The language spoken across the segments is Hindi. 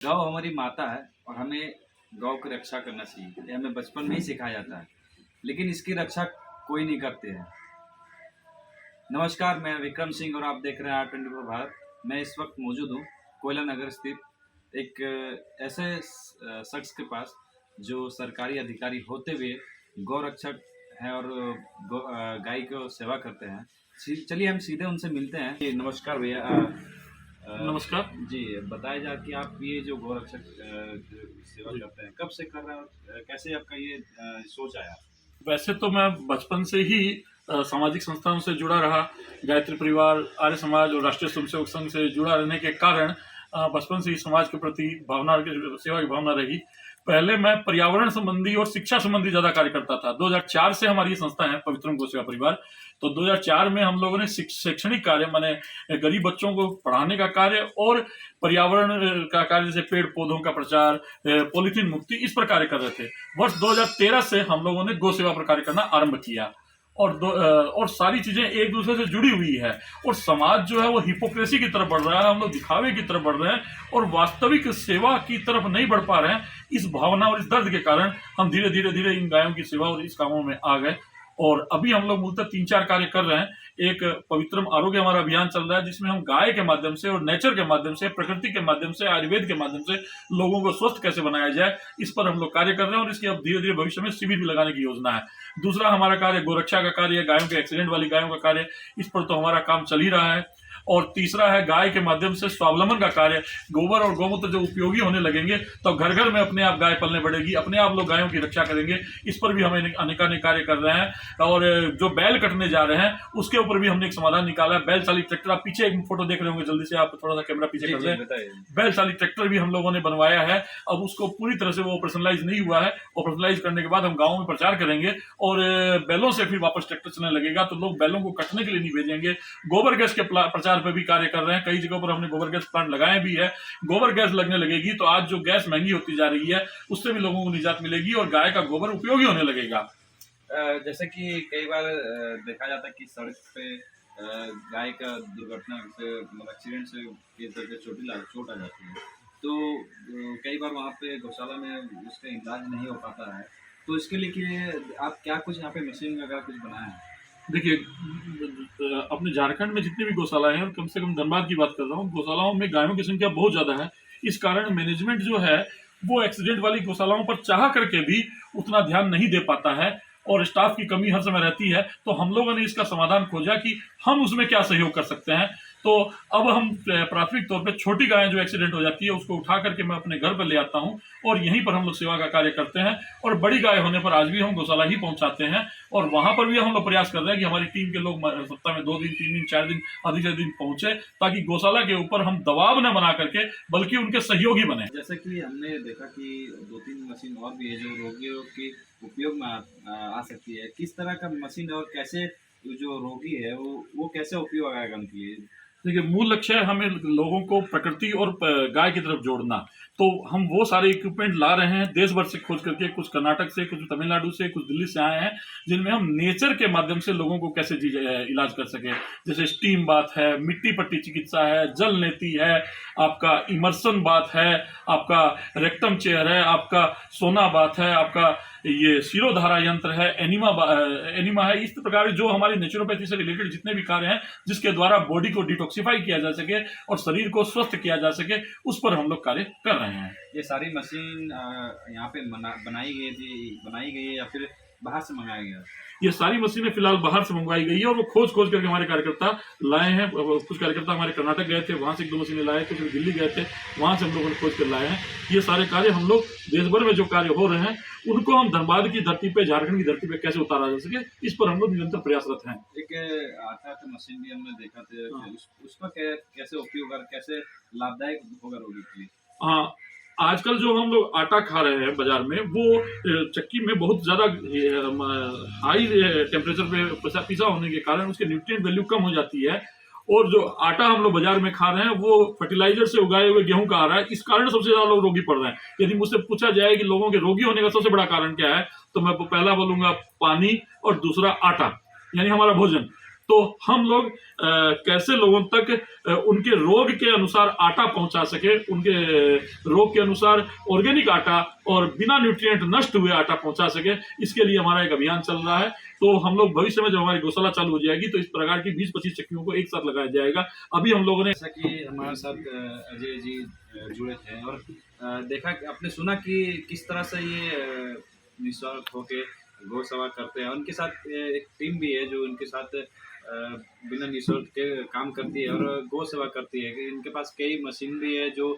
गौ हमारी माता है और हमें गौ की रक्षा करना चाहिए। ये हमें बचपन में ही सिखाया जाता है, लेकिन इसकी रक्षा कोई नहीं करते हैं। नमस्कार, मैं विक्रम सिंह और आप देख रहे हैं R24 भारत। मैं इस वक्त मौजूद हूँ कोयला नगर स्थित एक ऐसे शख्स के पास जो सरकारी अधिकारी होते हुए गौ रक्षक हैं और गाय को सेवा करते हैं। चलिए हम सीधे उनसे मिलते हैं। जी, नमस्कार भैया। नमस्कार। जी, बताया जाए कि आप ये जो गौरक्षक सेवा करते हैं, कब से कर रहे हैं और कैसे आपका ये सोच आया? वैसे तो मैं बचपन से ही सामाजिक संस्थानों से जुड़ा रहा। गायत्री परिवार, आर्य समाज और राष्ट्रीय स्वयंसेवक संघ से जुड़ा रहने के कारण बचपन से ही समाज के प्रति सेवा की भावना रही। पहले मैं पर्यावरण संबंधी और शिक्षा संबंधी ज्यादा कार्य करता था। 2004 से हमारी ये संस्था है पवित्रम गौ सेवा परिवार। तो 2004 में हम लोगों ने शैक्षणिक कार्य माने गरीब बच्चों को पढ़ाने का कार्य और पर्यावरण का कार्य, जैसे पेड़ पौधों का प्रचार, पॉलिथीन मुक्ति, इस पर कार्य कर रहे थे। वर्ष 2013 से हम लोगों ने गौ सेवा पर कार्य करना आरंभ किया और सारी चीजें एक दूसरे से जुड़ी हुई है। और समाज जो है वो हिपोक्रेसी की तरफ बढ़ रहा है, हम लोग दिखावे की तरफ बढ़ रहे हैं और वास्तविक सेवा की तरफ नहीं बढ़ पा रहे हैं। इस भावना और इस दर्द के कारण हम धीरे धीरे इन गायों की सेवा और इस कामों में आ गए। और अभी हम लोग मूलतः 3-4 कार्य कर रहे हैं। एक पवित्रम आरोग्य हमारा अभियान चल रहा है, जिसमें हम गाय के माध्यम से और नेचर के माध्यम से, प्रकृति के माध्यम से, आयुर्वेद के माध्यम से लोगों को स्वस्थ कैसे बनाया जाए, इस पर हम लोग कार्य कर रहे हैं और इसकी अब धीरे धीरे भविष्य में शिविर भी लगाने की योजना है। दूसरा हमारा कार्य गोरक्षा का कार्य है, गायों के एक्सीडेंट वाली गायों का कार्य, इस पर तो हमारा काम चल ही रहा है। और तीसरा है गाय के माध्यम से स्वावलंबन का कार्य। गोबर और गौमूत्र जो उपयोगी होने लगेंगे तो घर घर में अपने आप गाय पलने बढ़ेगी, अपने आप लोग गायों की रक्षा करेंगे। इस पर भी हमें अनेकानेक कार्य कर रहे हैं। और जो बैल कटने जा रहे हैं उसके ऊपर भी हमने एक समाधान निकाला है। बैल चालित ट्रैक्टर, आप पीछे एक फोटो देख रहे होंगे, जल्दी से आप थोड़ा सा कैमरा पीछे कर दें। बैल चालित ट्रैक्टर भी हम लोगों ने बनवाया है। अब उसको पूरी तरह से वो ऑपरेशनलाइज नहीं हुआ है। ऑपरेशनलाइज करने के बाद हम गाँव में प्रचार करेंगे और बैलों से फिर वापस ट्रैक्टर चलने लगेगा, तो लोग बैलों को कटने के लिए नहीं भेजेंगे। गोबर गैस के प्रचार पर भी कार्य कर रहे हैं। कई जगहों पर हमने गोबर गैस प्लांट लगाए भी है। गोबर गैस लगने लगेगी तो आज जो गैस महंगी होती जा रही है उससे भी लोगों को निजात मिलेगी और गाय का गोबर उपयोगी होने लगेगा। जैसे कि कई बार देखा जाता है कि सड़क पे गाय का दुर्घटना से, मतलब एक्सीडेंट से चोट आ जाती है, तो कई बार वहाँ पे गौशाला में उसका इलाज नहीं हो पाता है। तो इसके लिए आप क्या कुछ यहाँ पे मशीन वगैरह कुछ बनाए हैं? देखिए, अपने झारखंड में जितनी भी गौशालाएं हैं, कम से कम धनबाद की बात कर रहा हूँ, गौशालाओं में गायों की संख्या बहुत ज्यादा है। इस कारण मैनेजमेंट जो है वो एक्सीडेंट वाली गौशालाओं पर चाह करके भी उतना ध्यान नहीं दे पाता है और स्टाफ की कमी हर समय रहती है। तो हम लोगों ने इसका समाधान खोजा कि हम उसमें क्या सहयोग कर सकते हैं। तो अब हम प्राथमिक तौर पे छोटी गायें जो एक्सीडेंट हो जाती है उसको उठा करके मैं अपने घर पर ले आता हूं और यहीं पर हम लोग सेवा का कार्य करते हैं। और बड़ी गाय होने पर आज भी हम गौशाला ही पहुंचाते हैं और वहां पर भी हम लोग प्रयास कर रहे हैं कि हमारी टीम के लोग सप्ताह में 2 दिन, 3 दिन, 4 दिन, अधिक से दिन पहुंचे, ताकि गौशाला के ऊपर हम दबाव न बना करके बल्कि उनके सहयोगी बने। जैसे कि हमने देखा कि 2-3 मशीन और भी है जो रोगियों के उपयोग में आ सकती है। किस तरह का मशीन और कैसे जो रोगी है वो कैसे उपयोग आएगा उनके लिए? देखिए, मूल लक्ष्य है हमें लोगों को प्रकृति और गाय की तरफ जोड़ना। तो हम वो सारे इक्विपमेंट ला रहे हैं देश भर से खोज करके, कुछ कर्नाटक से, कुछ तमिलनाडु से, कुछ दिल्ली से आए हैं, जिनमें हम नेचर के माध्यम से लोगों को कैसे इलाज कर सके। जैसे स्टीम बात है, मिट्टी पट्टी चिकित्सा है, जल नेती है, आपका इमर्सन बात है, आपका रेक्टम चेयर है, आपका सोना बात है, आपका ये शिरोधारा यंत्र है, एनिमा है। इस प्रकार जो हमारी नेचुरोपैथी से रिलेटेड जितने भी कार्य हैं जिसके द्वारा बॉडी को डिटॉक्सिफाई किया जा सके और शरीर को स्वस्थ किया जा सके, उस पर हम लोग कार्य कर रहे हैं। ये सारी मशीन यहाँ पे बनाई गई है या फिर बाहर से मंगाया गया? ये सारी मशीनें फिलहाल बाहर से मंगवाई गई है और वो खोज करके हमारे कार्यकर्ता लाए हैं। कुछ कार्यकर्ता हमारे कर्नाटक गए थे, वहां से 1-2 मशीनें लाए, कुछ दिल्ली गए थे, वहां से हम लोगों ने खोज कर लाए हैं। ये सारे कार्य हम लोग देश भर में जो कार्य हो रहे हैं उनको हम धनबाद की धरती पे, झारखंड की धरती पे कैसे उतारा जा सके, इस पर हम लोग निरंतर प्रयासरत हैं। एक आटा का मशीन भी हमने देखा था, उसका कैसे उपयोग और कैसे लाभदायक होगा रोगी के लिए? हाँ, आजकल जो हम लोग आटा खा रहे हैं बाजार में, वो चक्की में बहुत ज्यादा हाई टेम्परेचर पे पिसा होने के कारण उसके न्यूट्रिएंट वैल्यू कम हो जाती है। और जो आटा हम लोग बाजार में खा रहे हैं वो फर्टिलाइजर से उगाए हुए गेहूं का आ रहा है। इस कारण सबसे ज्यादा लोग रोगी पड़ रहे हैं। यदि मुझसे पूछा जाए कि लोगों के रोगी होने का सबसे बड़ा कारण क्या है, तो मैं पहला बोलूंगा पानी और दूसरा आटा, यानी हमारा भोजन। तो हम लोग कैसे लोगों तक उनके रोग के अनुसार आटा पहुंचा सके, उनके रोग के अनुसार ऑर्गेनिक आटा और बिना न्यूट्रिएंट नष्ट हुए आटा पहुंचा सके, इसके लिए हमारा एक अभियान चल रहा है। तो हम लोग भविष्य में जब हमारी गौशाला चालू हो जाएगी तो इस प्रकार की 20-25 चक्कियों को एक साथ लगाया जाएगा। अभी हम लोगों ने, जैसा कि हमारे साथ अजय जी जुड़े थे और देखा, आपने सुना कि किस तरह से ये निस्वार्थ होके गौ सेवा करते हैं। उनके साथ एक टीम भी है जो उनके साथ बिना निस्वार्थ के काम करती है और गौ सेवा करती है। कि इनके पास कई मशीन भी है जो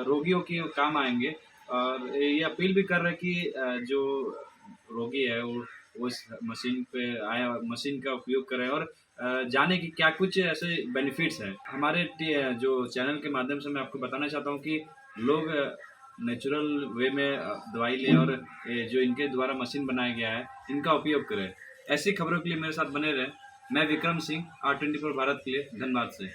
रोगियों की काम आएंगे, और ये अपील भी कर रहे हैं कि जो रोगी है वो उस मशीन पे आया, मशीन का उपयोग करें और जाने कि क्या कुछ ऐसे बेनिफिट्स हैं। हमारे जो चैनल के माध्यम से मैं आपको बताना चाहता हूँ कि लोग नेचुरल वे में दवाई लें और जो इनके द्वारा मशीन बनाया गया है इनका उपयोग करें। ऐसी खबरों के लिए मेरे साथ बने रहें। मैं विक्रम सिंह, R24 भारत के लिए धनबाद से।